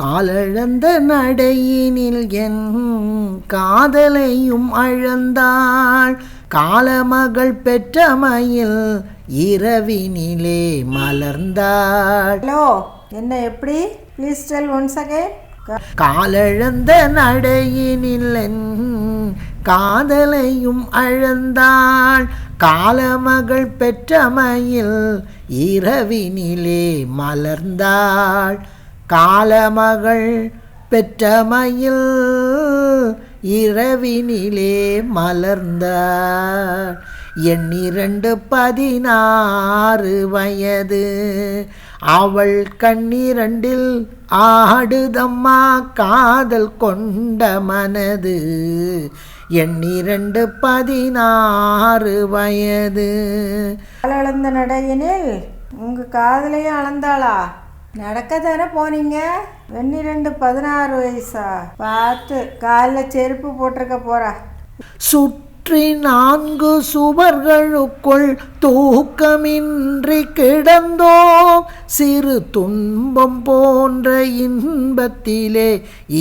காலழந்த நடையினில் என் காதலையும் அழந்தாள். காலமகள் பெற்ற மயில் இரவினிலே மலர்ந்தாள். ஹலோ, என்ன எப்படி? Please tell once again. காலழந்த நடையினில் என் காதலையும் அழந்தாள். காலமகள் பெற்ற மயில் இரவினிலே மலர்ந்தாள். காலமகள் பெற்ற மயில் இரவினிலே மலர்ந்தாள். எண்ணிரண்டு 16 வயது அவள் கண்ணிரண்டில் ஆடுதம்மா காதல் கொண்ட மனது. எண்ணிரண்டு 16 வயது. அளந்த நடையினில் உங்கள் காதலையும் அளந்தாளா? நடக்க தானே போனீங்க. 12 வயசா? பார்த்து காலில் செருப்பு போட்டிருக்க போறா. சுற்றி 4 சுவர்களுக்குள் தூக்கமின்றி கிடந்தோம். சிறு துன்பம் போன்ற இன்பத்திலே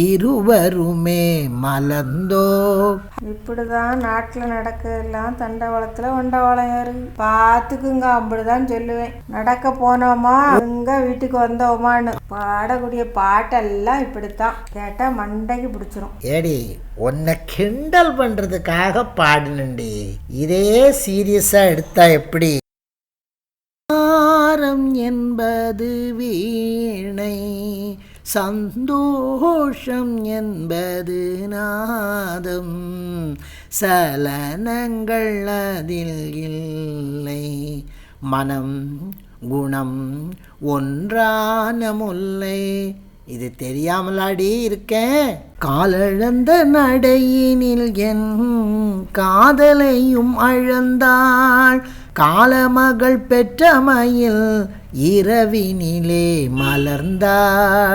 இருவருமே மலர்ந்தோம். இப்படிதான் நாட்டில் நடக்கலாம். தண்டவாளத்தில் ஒண்டவாளம் ஏறு பார்த்துக்குங்க. அப்படிதான் சொல்லுவேன். நடக்க போனோமா இங்க வீட்டுக்கு வந்தோமான்னு பாடக்கூடிய பாட்டெல்லாம் இப்படித்தான். கேட்டால் மண்டைக்கு பிடிச்சிரும். ஏடி உன்னை கிண்டல் பண்றதுக்காக பாடினண்டி. இதே சீரியஸா எடுத்தா எப்படி? என்பது வீணை, சந்தோஷம் என்பது நாதம், சலனங்கள் அதில் இல்லை. மனம் குணம் ஒன்றான முல்லை. இது தெரியாமலாடி இருக்கேன். காலழந்த நடையினில் என் காதலையும் அழந்தாள். காலமகள் பெற்ற மயில் இரவினிலே மலர்ந்தாள்.